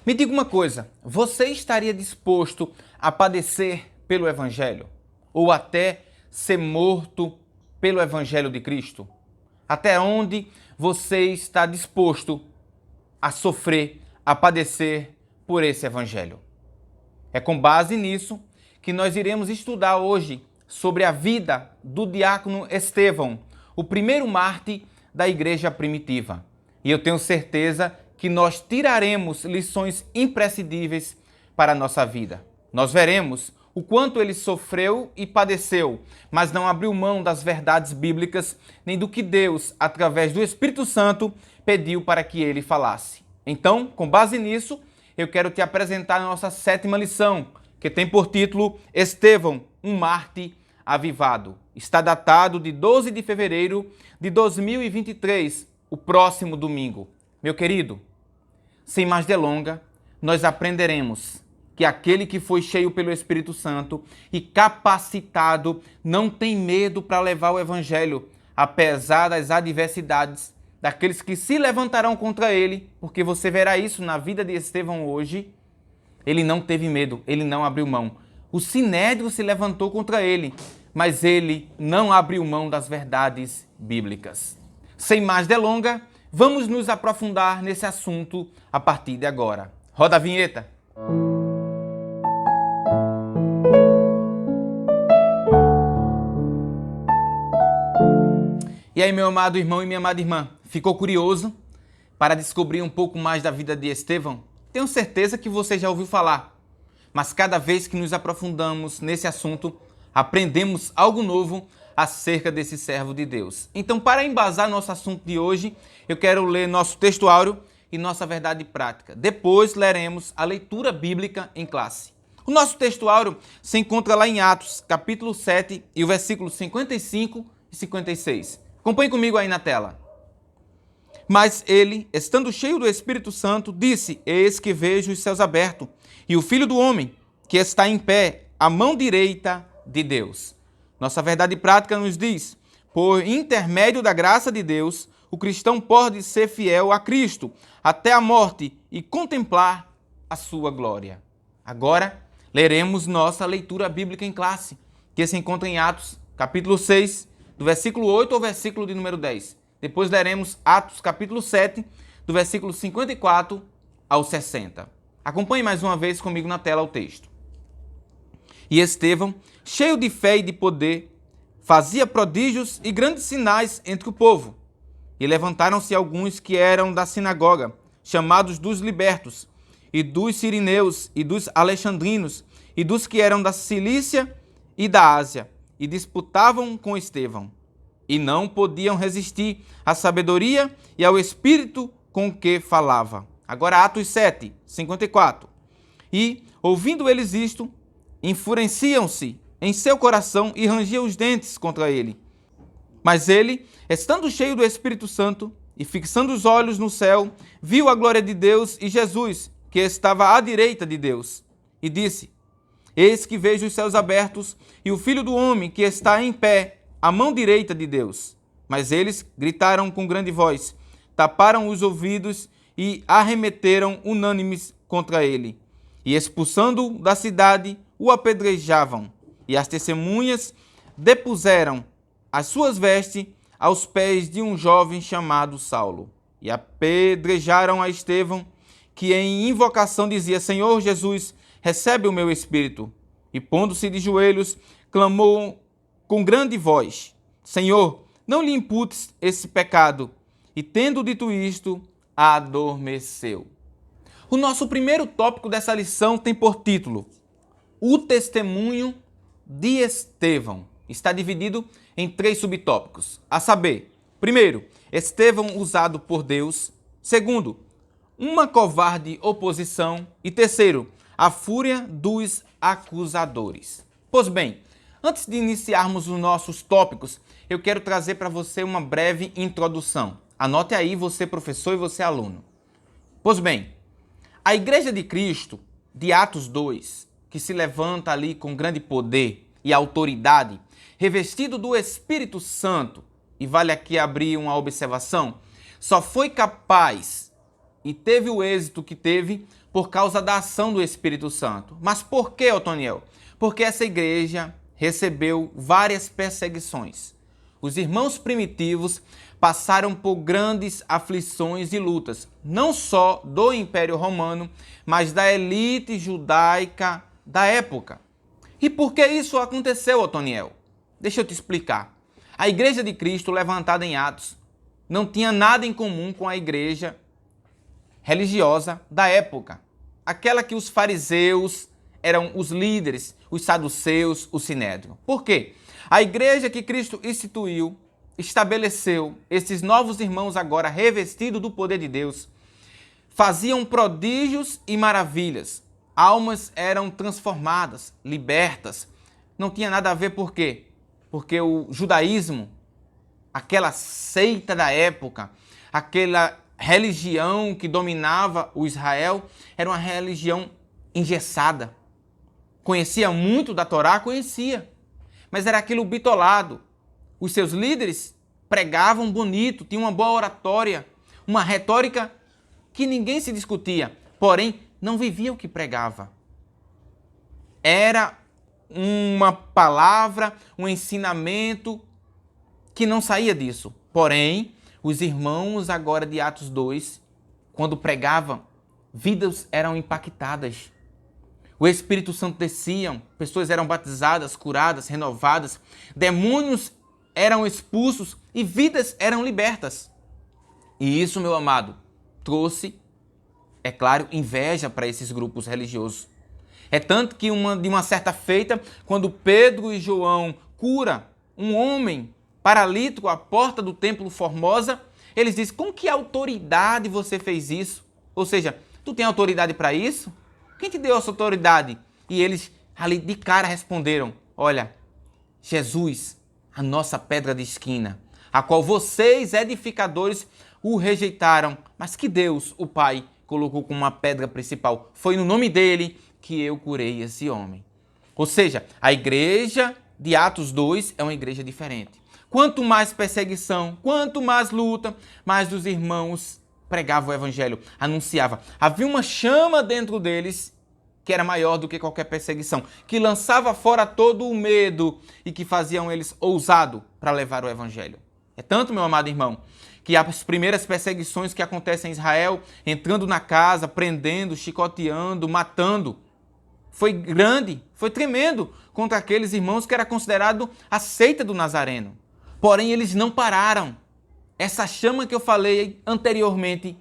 Me diga uma coisa, você estaria disposto a padecer pelo Evangelho? Ou até ser morto pelo Evangelho de Cristo? Até onde você está disposto a sofrer, a padecer por esse Evangelho? É com base nisso que nós iremos estudar hoje sobre a vida do diácono Estevão, o primeiro mártir da igreja primitiva. E eu tenho certeza que nós tiraremos lições imprescindíveis para a nossa vida. Nós veremos o quanto ele sofreu e padeceu, mas não abriu mão das verdades bíblicas, nem do que Deus, através do Espírito Santo, pediu para que ele falasse. Então, com base nisso, eu quero te apresentar a nossa 7ª lição, que tem por título Estevão, um mártir avivado. Está datado de 12 de fevereiro de 2023, o próximo domingo. Meu querido, sem mais delonga, nós aprenderemos que aquele que foi cheio pelo Espírito Santo e capacitado não tem medo para levar o Evangelho, apesar das adversidades, daqueles que se levantarão contra ele, porque você verá isso na vida de Estevão hoje. Ele não teve medo, ele não abriu mão. O Sinédrio se levantou contra ele, mas ele não abriu mão das verdades bíblicas. Sem mais delonga, vamos nos aprofundar nesse assunto a partir de agora. Roda a vinheta! E aí, meu amado irmão e minha amada irmã, ficou curioso para descobrir um pouco mais da vida de Estevão? Tenho certeza que você já ouviu falar, mas cada vez que nos aprofundamos nesse assunto, aprendemos algo novo acerca desse servo de Deus. Então, para embasar nosso assunto de hoje, eu quero ler nosso textuário e nossa verdade prática. Depois, leremos a leitura bíblica em classe. O nosso textuário se encontra lá em Atos, capítulo 7, e o versículo 55 e 56. Acompanhe comigo aí na tela. Mas ele, estando cheio do Espírito Santo, disse: Eis que vejo os céus abertos, e o Filho do Homem, que está em pé, à mão direita de Deus. Nossa verdade prática nos diz: por intermédio da graça de Deus, o cristão pode ser fiel a Cristo até a morte e contemplar a sua glória. Agora, leremos nossa leitura bíblica em classe, que se encontra em Atos, capítulo 6, do versículo 8 ao versículo de número 10. Depois leremos Atos, capítulo 7, do versículo 54 ao 60. Acompanhe mais uma vez comigo na tela o texto. E Estevão, cheio de fé e de poder, fazia prodígios e grandes sinais entre o povo. E levantaram-se alguns que eram da sinagoga, chamados dos libertos, e dos sirineus, e dos alexandrinos, e dos que eram da Cilícia e da Ásia, e disputavam com Estevão. E não podiam resistir à sabedoria e ao espírito com que falava. Agora Atos 7, 54. E, ouvindo eles isto, enfureciam-se em seu coração e rangiam os dentes contra ele. Mas ele, estando cheio do Espírito Santo e fixando os olhos no céu, viu a glória de Deus e Jesus, que estava à direita de Deus, e disse: Eis que vejo os céus abertos e o Filho do Homem que está em pé à mão direita de Deus. Mas eles gritaram com grande voz, taparam os ouvidos e arremeteram unânimes contra ele. E expulsando-o da cidade, o apedrejavam. E as testemunhas depuseram as suas vestes aos pés de um jovem chamado Saulo. E apedrejaram a Estevão, que em invocação dizia: Senhor Jesus, recebe o meu espírito. E pondo-se de joelhos, clamou com grande voz: Senhor, não lhe imputes esse pecado. E tendo dito isto, adormeceu. O nosso primeiro tópico dessa lição tem por título O Testemunho de Estevão. Está dividido em 3 subtópicos, a saber: primeiro, Estevão usado por Deus; segundo, uma covarde oposição; e terceiro, a fúria dos acusadores. Pois bem, antes de iniciarmos os nossos tópicos, eu quero trazer para você uma breve introdução. Anote aí, você professor e você aluno. Pois bem, a Igreja de Cristo, de Atos 2, que se levanta ali com grande poder e autoridade, revestido do Espírito Santo, e vale aqui abrir uma observação, só foi capaz e teve o êxito que teve por causa da ação do Espírito Santo. Mas por que, Otoniel? Porque essa igreja recebeu várias perseguições. Os irmãos primitivos passaram por grandes aflições e lutas, não só do Império Romano, mas da elite judaica da época. E por que isso aconteceu, Otoniel? Deixa eu te explicar. A Igreja de Cristo, levantada em Atos, não tinha nada em comum com a igreja religiosa da época. Aquela que os fariseus eram os líderes, os saduceus, o sinédrio. Por quê? A igreja que Cristo instituiu, estabeleceu, esses novos irmãos agora revestidos do poder de Deus, faziam prodígios e maravilhas. Almas eram transformadas, libertas. Não tinha nada a ver por quê? Porque o judaísmo, aquela seita da época, aquela religião que dominava o Israel, era uma religião engessada. Conhecia muito da Torá, conhecia, mas era aquilo bitolado. Os seus líderes pregavam bonito, tinham uma boa oratória, uma retórica que ninguém se discutia, porém não vivia o que pregava. Era uma palavra, um ensinamento que não saía disso. Porém, os irmãos agora de Atos 2, quando pregavam, vidas eram impactadas. O Espírito Santo descia, pessoas eram batizadas, curadas, renovadas, demônios eram expulsos e vidas eram libertas. E isso, meu amado, trouxe, é claro, inveja para esses grupos religiosos. É tanto que de uma certa feita, quando Pedro e João cura um homem paralítico à porta do templo Formosa, eles dizem, com que autoridade você fez isso? Ou seja, tu tem autoridade para isso? Quem te deu essa autoridade? E eles ali de cara responderam, olha, Jesus, a nossa pedra de esquina, a qual vocês, edificadores, o rejeitaram, mas que Deus, o Pai, colocou como uma pedra principal. Foi no nome dele que eu curei esse homem. Ou seja, a igreja de Atos 2 é uma igreja diferente. Quanto mais perseguição, quanto mais luta, mais os irmãos pregavam o evangelho, anunciavam. Havia uma chama dentro deles que era maior do que qualquer perseguição, que lançava fora todo o medo e que faziam eles ousado para levar o evangelho. É tanto, meu amado irmão, que as primeiras perseguições que acontecem em Israel, entrando na casa, prendendo, chicoteando, matando, foi grande, foi tremendo contra aqueles irmãos que era considerado a seita do Nazareno. Porém, eles não pararam. Essa chama que eu falei anteriormente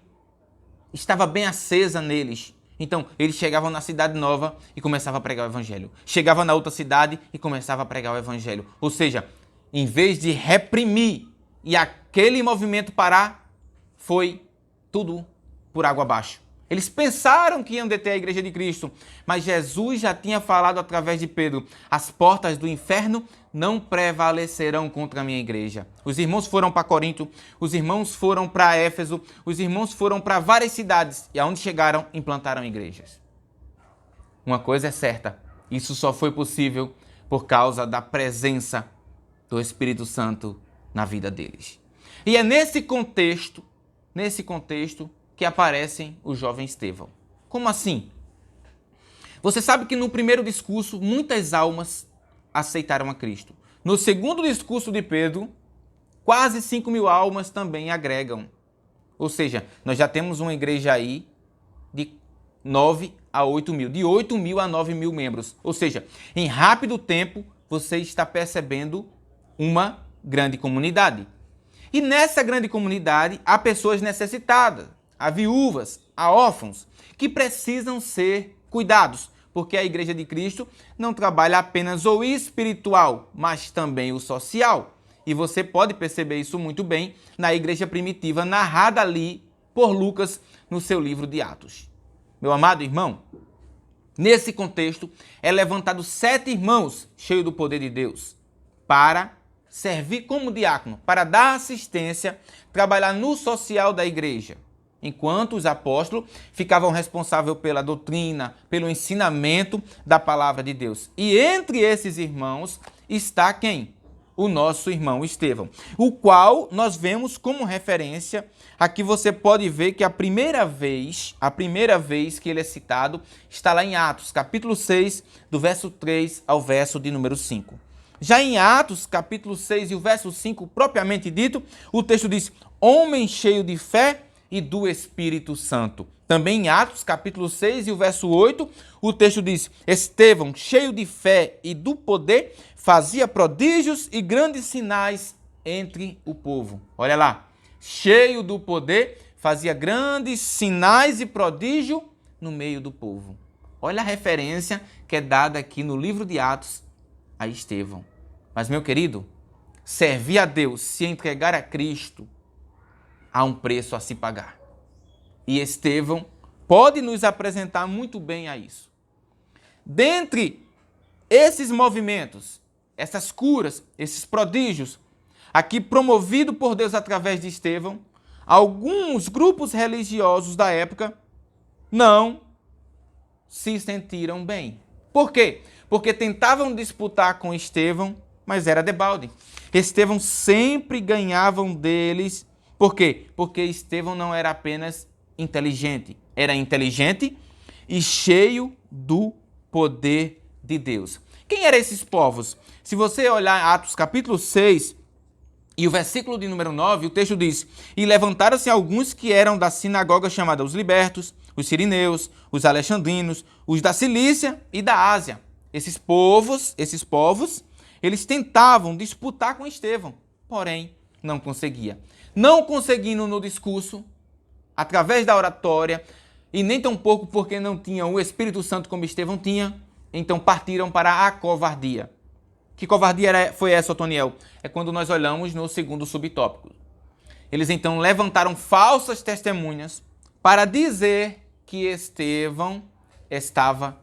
estava bem acesa neles. Então, eles chegavam na cidade nova e começavam a pregar o evangelho. Chegavam na outra cidade e começavam a pregar o evangelho. Ou seja, em vez de reprimir e aquele movimento parar, foi tudo por água abaixo. Eles pensaram que iam deter a igreja de Cristo, mas Jesus já tinha falado através de Pedro, as portas do inferno não prevalecerão contra a minha igreja. Os irmãos foram para Corinto, os irmãos foram para Éfeso, os irmãos foram para várias cidades e aonde chegaram, implantaram igrejas. Uma coisa é certa, isso só foi possível por causa da presença do Espírito Santo na vida deles. E é nesse contexto que aparecem o jovem Estevão. Como assim? Você sabe que no primeiro discurso, muitas almas aceitaram a Cristo. No segundo discurso de Pedro, quase 5.000 almas também agregam. Ou seja, nós já temos uma igreja aí de 9 a 8.000, de 8.000 a 9.000 membros. Ou seja, em rápido tempo, você está percebendo uma grande comunidade. E nessa grande comunidade, há pessoas necessitadas, há viúvas, há órfãos, que precisam ser cuidados, porque a Igreja de Cristo não trabalha apenas o espiritual, mas também o social. E você pode perceber isso muito bem na igreja primitiva, narrada ali por Lucas no seu livro de Atos. Meu amado irmão, nesse contexto é levantado 7 irmãos cheios do poder de Deus para servir como diácono, para dar assistência, trabalhar no social da igreja. Enquanto os apóstolos ficavam responsáveis pela doutrina, pelo ensinamento da palavra de Deus. E entre esses irmãos está quem? o nosso irmão Estevão, o qual nós vemos como referência. Aqui você pode ver que a primeira vez que ele é citado está lá em Atos, capítulo 6, do verso 3 ao verso de número 5. Já em Atos, capítulo 6 e o verso 5, propriamente dito, o texto diz: homem cheio de fé e do Espírito Santo. Também em Atos, capítulo 6 e o verso 8, o texto diz: Estevão, cheio de fé e do poder, fazia prodígios e grandes sinais entre o povo. Olha lá, cheio do poder, fazia grandes sinais e prodígio no meio do povo. Olha a referência que é dada aqui no livro de Atos a Estevão. Mas, meu querido, servir a Deus, se entregar a Cristo, há um preço a se pagar. E Estevão pode nos apresentar muito bem a isso. Dentre esses movimentos, essas curas, esses prodígios, aqui promovido por Deus através de Estevão, alguns grupos religiosos da época não se sentiram bem. Por quê? Porque tentavam disputar com Estevão, mas era debalde. Estevão sempre ganhavam deles. Por quê? Porque Estevão não era apenas inteligente, era inteligente e cheio do poder de Deus. Quem eram esses povos? Se você olhar Atos capítulo 6 e o versículo de número 9, o texto diz: e levantaram-se alguns que eram da sinagoga chamada os libertos, os sirineus, os alexandrinos, os da Cilícia e da Ásia. Esses povos, eles tentavam disputar com Estevão, porém não conseguia. Não conseguindo no discurso, através da oratória, e nem tampouco porque não tinham o Espírito Santo como Estevão tinha, então partiram para a covardia. Que covardia foi essa, Otoniel? É quando nós olhamos no segundo subtópico. Eles então levantaram falsas testemunhas para dizer que Estevão estava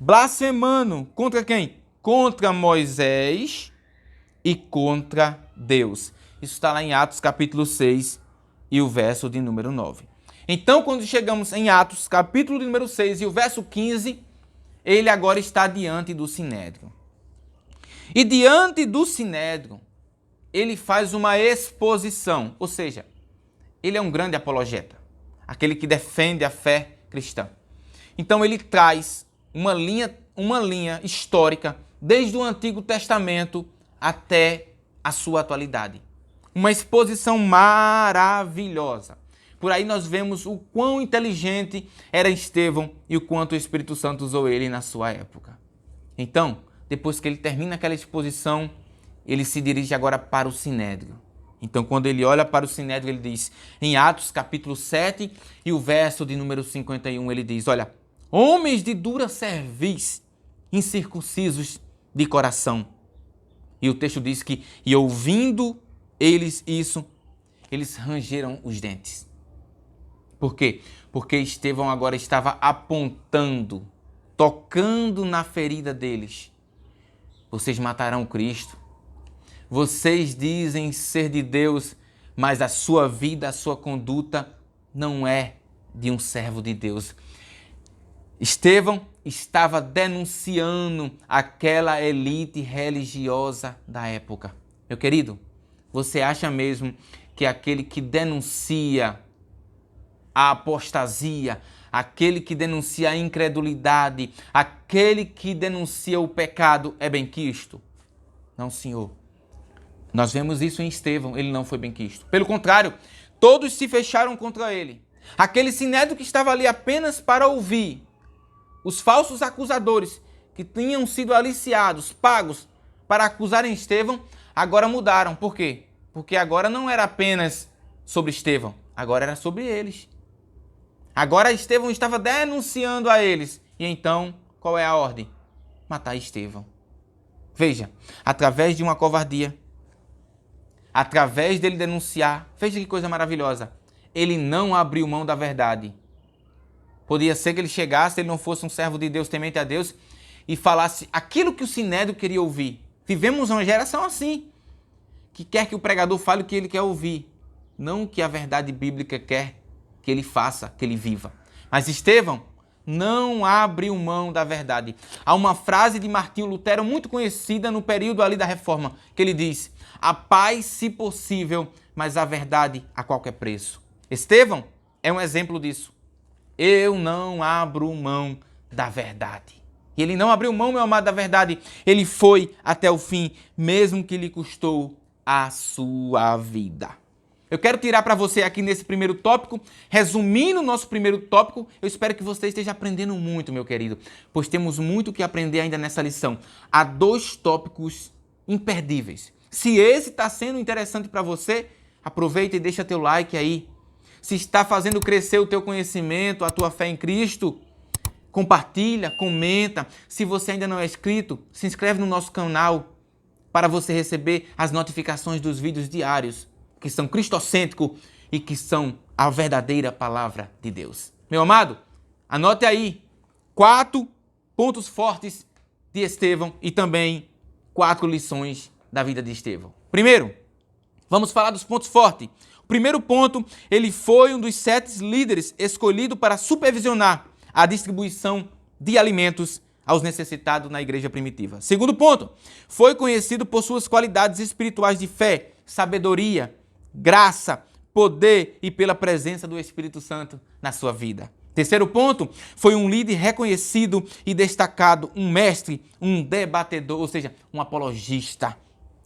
blasfemando contra quem? Contra Moisés e contra Deus. Isso está lá em Atos capítulo 6 e o verso de número 9. Então, quando chegamos em Atos capítulo de número 6 e o verso 15, ele agora está diante do Sinédrio. E diante do Sinédrio, ele faz uma exposição, ou seja, ele é um grande apologeta, aquele que defende a fé cristã. Então ele traz uma linha histórica desde o Antigo Testamento até a sua atualidade. Uma exposição maravilhosa. Por aí nós vemos o quão inteligente era Estevão e o quanto o Espírito Santo usou ele na sua época. Então, depois que ele termina aquela exposição, ele se dirige agora para o Sinédrio. Então, quando ele olha para o Sinédrio, ele diz, em Atos capítulo 7 e o verso de número 51, ele diz, olha, homens de dura cerviz, incircuncisos de coração. E o texto diz que, e ouvindo eles isso, eles rangeram os dentes. Por quê? Porque Estevão agora estava apontando, tocando na ferida deles. Vocês matarão Cristo. Vocês dizem ser de Deus, mas a sua vida, a sua conduta não é de um servo de Deus. Estevão estava denunciando aquela elite religiosa da época. Meu querido, você acha mesmo que aquele que denuncia a apostasia, aquele que denuncia a incredulidade, aquele que denuncia o pecado é benquisto? Não, senhor. Nós vemos isso em Estevão, ele não foi benquisto. Pelo contrário, todos se fecharam contra ele. Aquele sinédrio que estava ali apenas para ouvir os falsos acusadores que tinham sido aliciados, pagos para acusarem Estevão, agora mudaram. Por quê? Porque agora não era apenas sobre Estevão, agora era sobre eles. Agora Estevão estava denunciando a eles. E então, qual é a ordem? Matar Estevão. Veja, através de uma covardia, através dele denunciar, veja que coisa maravilhosa, ele não abriu mão da verdade. Podia ser que ele chegasse, ele não fosse um servo de Deus, temente a Deus, e falasse aquilo que o Sinédrio queria ouvir. Vivemos uma geração assim, que quer que o pregador fale o que ele quer ouvir, não o que a verdade bíblica quer que ele faça, que ele viva. Mas Estevão não abriu mão da verdade. Há uma frase de Martinho Lutero muito conhecida no período ali da Reforma, que ele diz: a paz, se possível, mas a verdade a qualquer preço. Estevão é um exemplo disso. Eu não abro mão da verdade. E ele não abriu mão, meu amado, da verdade. Ele foi até o fim, mesmo que lhe custou a sua vida. Eu quero tirar para você aqui nesse primeiro tópico, resumindo o nosso primeiro tópico, eu espero que você esteja aprendendo muito, meu querido, pois temos muito o que aprender ainda nessa lição. Há 2 tópicos imperdíveis. Se esse está sendo interessante para você, aproveita e deixa teu like aí. Se está fazendo crescer o teu conhecimento, a tua fé em Cristo, compartilha, comenta. Se você ainda não é inscrito, se inscreve no nosso canal para você receber as notificações dos vídeos diários que são cristocêntricos e que são a verdadeira palavra de Deus. Meu amado, anote aí 4 pontos fortes de Estevão e também 4 lições da vida de Estevão. Primeiro, vamos falar dos pontos fortes. O primeiro ponto, ele foi um dos 7 líderes escolhido para supervisionar a distribuição de alimentos aos necessitados na igreja primitiva. Segundo ponto, foi conhecido por suas qualidades espirituais de fé, sabedoria, graça, poder e pela presença do Espírito Santo na sua vida. Terceiro ponto, foi um líder reconhecido e destacado, um mestre, um debatedor, ou seja, um apologista.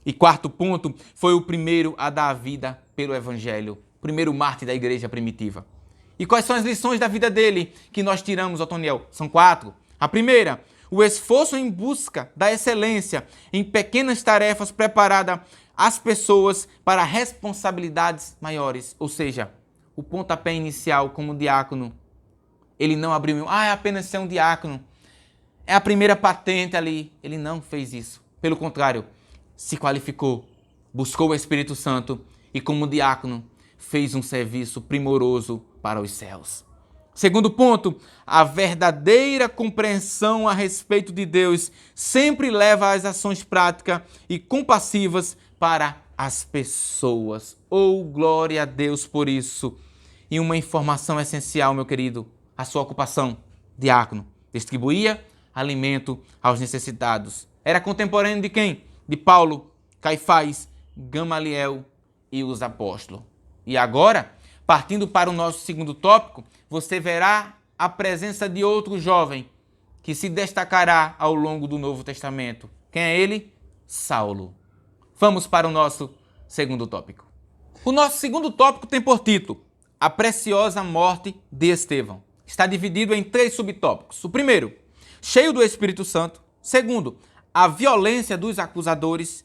E quarto ponto, foi o primeiro a dar a vida pelo Evangelho, primeiro mártir da igreja primitiva. E quais são as lições da vida dele que nós tiramos, Otoniel? São 4. A primeira, o esforço em busca da excelência em pequenas tarefas preparada as pessoas para responsabilidades maiores. Ou seja, o pontapé inicial como diácono, ele não abriu mão. É apenas ser um diácono. É a primeira patente ali. Ele não fez isso. Pelo contrário, se qualificou, buscou o Espírito Santo e como diácono fez um serviço primoroso para os céus. Segundo ponto, a verdadeira compreensão a respeito de Deus sempre leva às ações práticas e compassivas para as pessoas. Oh, glória a Deus por isso. E uma informação essencial, meu querido, a sua ocupação, diácono, distribuía alimento aos necessitados. Era contemporâneo de quem? De Paulo, Caifás, Gamaliel e os apóstolos. E agora, partindo para o nosso segundo tópico, você verá a presença de outro jovem que se destacará ao longo do Novo Testamento. Quem é ele? Saulo. Vamos para o nosso segundo tópico. O nosso segundo tópico tem por título A Preciosa Morte de Estevão. Está dividido em 3 subtópicos. O primeiro, cheio do Espírito Santo. Segundo, a violência dos acusadores.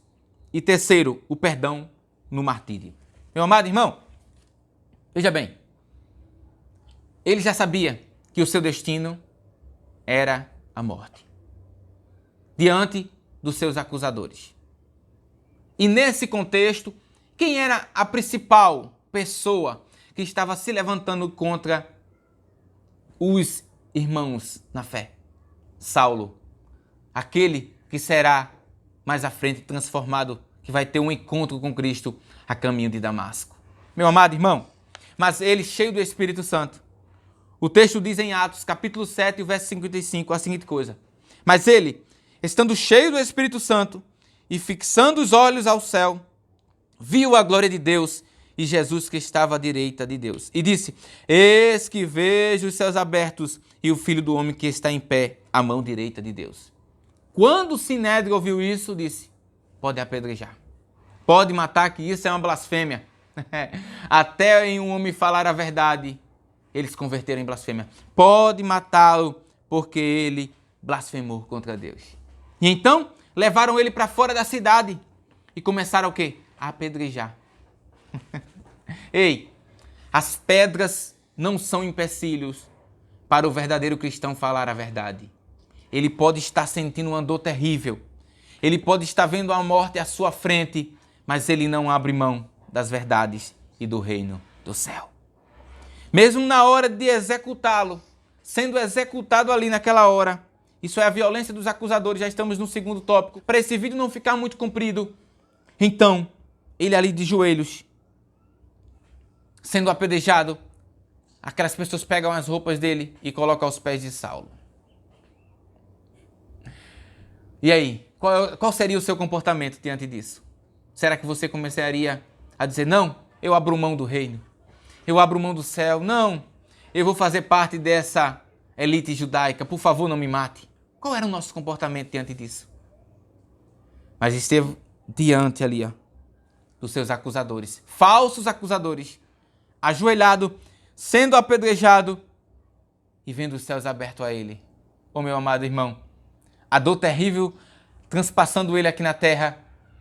E terceiro, o perdão no martírio. Meu amado irmão, veja bem, ele já sabia que o seu destino era a morte, diante dos seus acusadores. E nesse contexto, quem era a principal pessoa que estava se levantando contra os irmãos na fé? Saulo, aquele que será mais à frente transformado, que vai ter um encontro com Cristo a caminho de Damasco. Meu amado irmão, mas ele cheio do Espírito Santo. O texto diz em Atos, capítulo 7, verso 55, a seguinte coisa. Mas ele, estando cheio do Espírito Santo e fixando os olhos ao céu, viu a glória de Deus e Jesus que estava à direita de Deus. E disse, eis que vejo os céus abertos e o Filho do Homem que está em pé à mão direita de Deus. Quando o Sinédrio ouviu isso, disse, pode apedrejar. Pode matar, que isso é uma blasfêmia. Até em um homem falar a verdade, eles converteram em blasfêmia. Pode matá-lo, porque ele blasfemou contra Deus. E então, levaram ele para fora da cidade e começaram o quê? A apedrejar. Ei, as pedras não são empecilhos para o verdadeiro cristão falar a verdade. Ele pode estar sentindo uma dor terrível. Ele pode estar vendo a morte à sua frente, mas ele não abre mão das verdades e do reino do céu. Mesmo na hora de executá-lo, sendo executado ali naquela hora, isso é a violência dos acusadores, já estamos no segundo tópico. Para esse vídeo não ficar muito comprido, então, ele ali de joelhos, sendo apedrejado, aquelas pessoas pegam as roupas dele e colocam aos pés de Saulo. E aí, qual seria o seu comportamento diante disso? Será que você começaria a dizer, não, eu abro mão do reino, eu abro mão do céu, não, eu vou fazer parte dessa elite judaica, por favor não me mate? Qual era o nosso comportamento diante disso? Mas esteve diante ali, dos seus acusadores, falsos acusadores, ajoelhado, sendo apedrejado e vendo os céus abertos a ele. Ô meu amado irmão, a dor terrível transpassando ele aqui na terra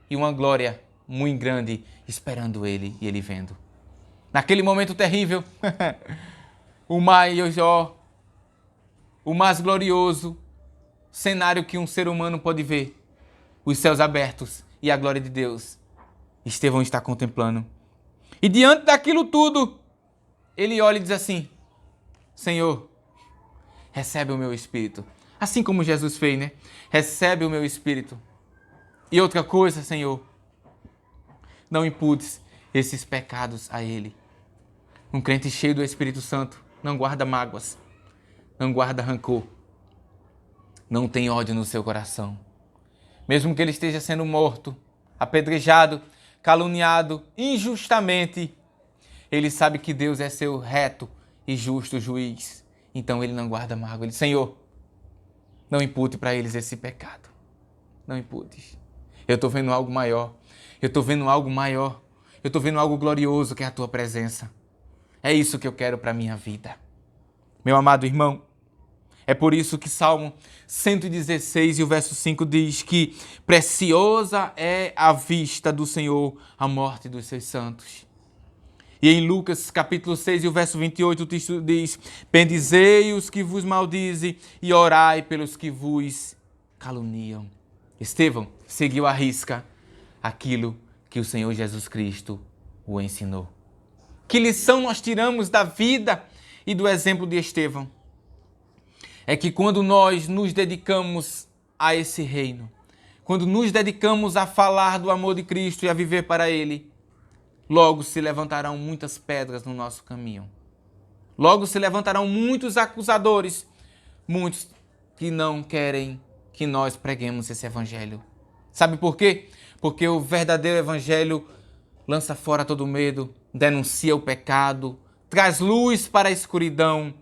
e uma glória muito grande esperando ele e ele vendo. Naquele momento terrível, o maior, o mais glorioso cenário que um ser humano pode ver, os céus abertos e a glória de Deus, Estevão está contemplando. E diante daquilo tudo, ele olha e diz assim, Senhor, recebe o meu espírito. Assim como Jesus fez, né? Recebe o meu espírito. E outra coisa, Senhor, não imputes esses pecados a ele. Um crente cheio do Espírito Santo não guarda mágoas, não guarda rancor, não tem ódio no seu coração. Mesmo que ele esteja sendo morto, apedrejado, caluniado injustamente, ele sabe que Deus é seu reto e justo juiz. Então ele não guarda mágoa. Ele diz, Senhor, não impute para eles esse pecado. Não imputes. Eu estou vendo algo maior. Eu estou vendo algo maior. Eu estou vendo algo glorioso que é a tua presença. É isso que eu quero para a minha vida. Meu amado irmão, é por isso que Salmo 116 e o verso 5 diz que preciosa é a vista do Senhor a morte dos seus santos. E em Lucas capítulo 6 e o verso 28 o texto diz, bendizei os que vos maldizem e orai pelos que vos caluniam. Estevão seguiu à risca aquilo que o Senhor Jesus Cristo o ensinou. Que lição nós tiramos da vida e do exemplo de Estevão? É que quando nós nos dedicamos a esse reino, quando nos dedicamos a falar do amor de Cristo e a viver para Ele, logo se levantarão muitas pedras no nosso caminho. Logo se levantarão muitos acusadores, muitos que não querem que nós preguemos esse evangelho. Sabe por quê? Porque o verdadeiro evangelho lança fora todo medo, denuncia o pecado, traz luz para a escuridão,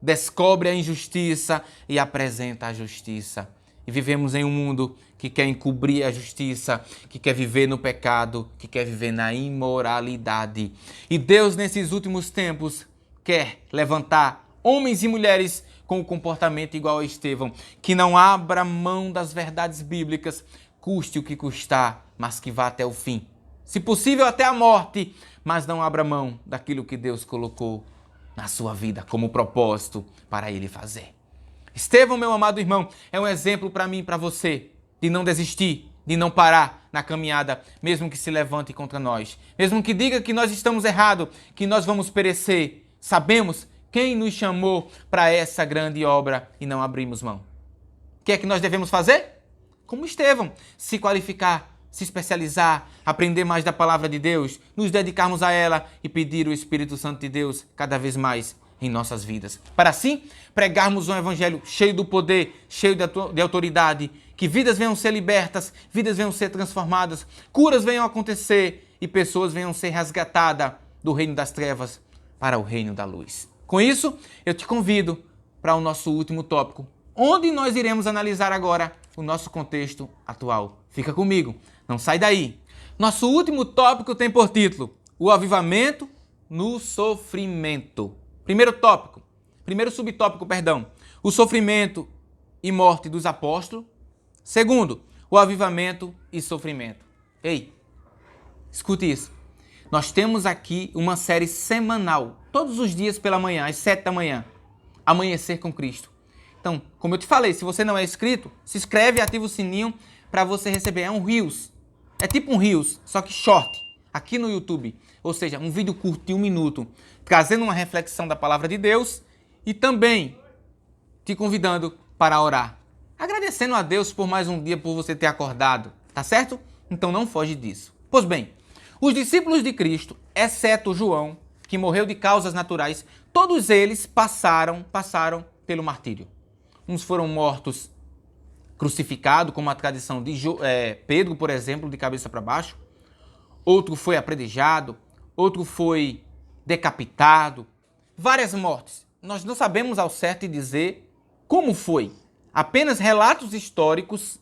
descobre a injustiça e apresenta a justiça. E vivemos em um mundo que quer encobrir a justiça, que quer viver no pecado, que quer viver na imoralidade. E Deus, nesses últimos tempos, quer levantar homens e mulheres com o comportamento igual a Estevão, que não abra mão das verdades bíblicas, custe o que custar, mas que vá até o fim. Se possível, até a morte, mas não abra mão daquilo que Deus colocou na sua vida como propósito para ele fazer. Estevão, meu amado irmão, é um exemplo para mim e para você de não desistir, de não parar na caminhada, mesmo que se levante contra nós, mesmo que diga que nós estamos errados, que nós vamos perecer. Sabemos quem nos chamou para essa grande obra e não abrimos mão. O que é que nós devemos fazer? Como Estevão, se qualificar, se especializar, aprender mais da palavra de Deus, nos dedicarmos a ela e pedir o Espírito Santo de Deus cada vez mais em nossas vidas. Para assim, pregarmos um evangelho cheio do poder, cheio de autoridade, que vidas venham ser libertas, vidas venham ser transformadas, curas venham acontecer e pessoas venham ser resgatadas do reino das trevas para o reino da luz. Com isso, eu te convido para o nosso último tópico, onde nós iremos analisar agora o nosso contexto atual. Fica comigo, não sai daí. Nosso último tópico tem por título o avivamento no sofrimento. Primeiro subtópico, o sofrimento e morte dos apóstolos. Segundo, o avivamento e sofrimento. Ei, escute isso. Nós temos aqui uma série semanal, todos os dias pela manhã, às 7 da manhã, Amanhecer com Cristo. Então, como eu te falei, se você não é inscrito, se inscreve e ativa o sininho para você receber. É um Reels, é tipo um Reels, só que short, aqui no YouTube. Ou seja, um vídeo curto de 1 minuto, trazendo uma reflexão da palavra de Deus e também te convidando para orar. Agradecendo a Deus por mais um dia, por você ter acordado, tá certo? Então não foge disso. Pois bem, os discípulos de Cristo, exceto João, que morreu de causas naturais, Todos eles passaram pelo martírio. Uns foram mortos crucificados, como a tradição de Pedro, por exemplo, de cabeça para baixo. Outro foi apredejado, outro foi decapitado. Várias mortes. Nós não sabemos ao certo dizer como foi. Apenas relatos históricos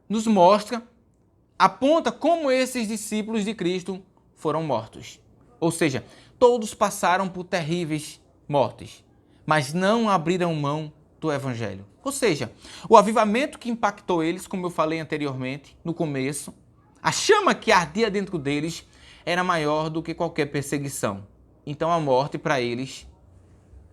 nos mostram, aponta como esses discípulos de Cristo foram mortos. Ou seja, todos passaram por terríveis mortes, mas não abriram mão do Evangelho. Ou seja, o avivamento que impactou eles, como eu falei anteriormente, no começo, a chama que ardia dentro deles era maior do que qualquer perseguição. Então a morte para eles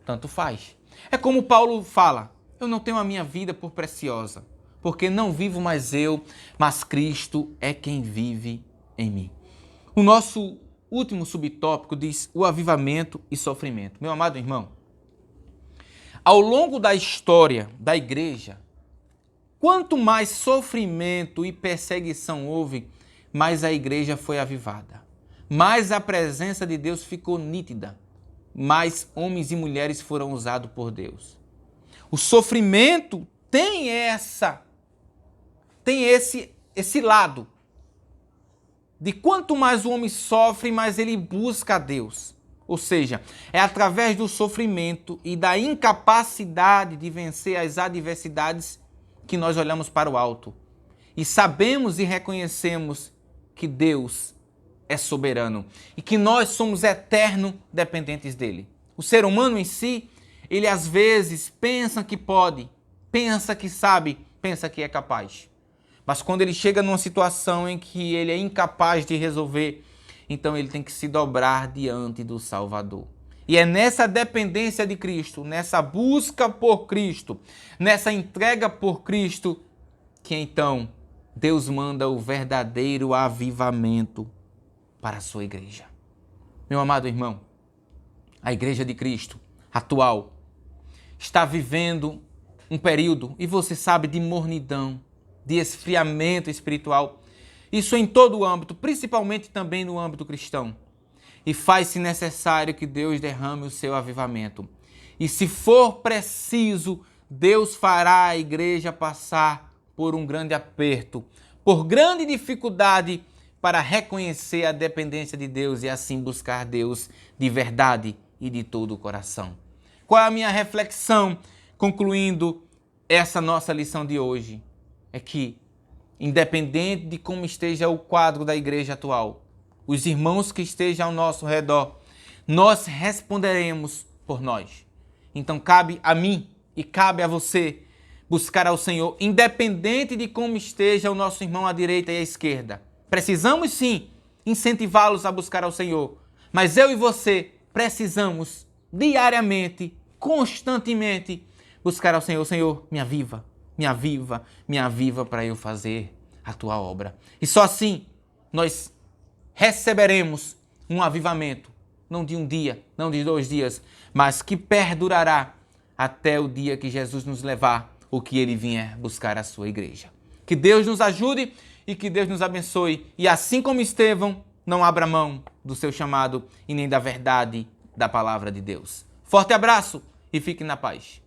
tanto faz. É como Paulo fala, eu não tenho a minha vida por preciosa, porque não vivo mais eu, mas Cristo é quem vive em mim. O nosso último subtópico diz o avivamento e sofrimento. Meu amado irmão, ao longo da história da igreja, quanto mais sofrimento e perseguição houve, mais a igreja foi avivada. Mais a presença de Deus ficou nítida. Mais homens e mulheres foram usados por Deus. O sofrimento tem esse lado de quanto mais o homem sofre, mais ele busca a Deus. Ou seja, é através do sofrimento e da incapacidade de vencer as adversidades que nós olhamos para o alto e sabemos e reconhecemos que Deus é soberano e que nós somos eternos dependentes dele. O ser humano em si, ele às vezes pensa que pode, pensa que sabe, pensa que é capaz. Mas quando ele chega numa situação em que ele é incapaz de resolver, então ele tem que se dobrar diante do Salvador. E é nessa dependência de Cristo, nessa busca por Cristo, nessa entrega por Cristo, que então Deus manda o verdadeiro avivamento para a sua igreja. Meu amado irmão, a igreja de Cristo atual está vivendo um período, e você sabe, de mornidão, de esfriamento espiritual. Isso em todo o âmbito, principalmente também no âmbito cristão. E faz-se necessário que Deus derrame o seu avivamento. E se for preciso, Deus fará a igreja passar por um grande aperto, por grande dificuldade, para reconhecer a dependência de Deus e assim buscar Deus de verdade e de todo o coração. Qual é a minha reflexão, concluindo essa nossa lição de hoje? É que, independente de como esteja o quadro da igreja atual, os irmãos que estejam ao nosso redor, nós responderemos por nós. Então cabe a mim e cabe a você buscar ao Senhor, independente de como esteja o nosso irmão à direita e à esquerda. Precisamos sim incentivá-los a buscar ao Senhor, mas eu e você precisamos diariamente, constantemente, buscar ao Senhor. Senhor, me aviva, me aviva, me aviva para eu fazer a tua obra. E só assim nós receberemos um avivamento, não de um dia, não de 2 dias, mas que perdurará até o dia que Jesus nos levar ou que ele vier buscar a sua igreja. Que Deus nos ajude e que Deus nos abençoe. E assim como Estevão, não abra mão do seu chamado e nem da verdade da palavra de Deus. Forte abraço e fique na paz.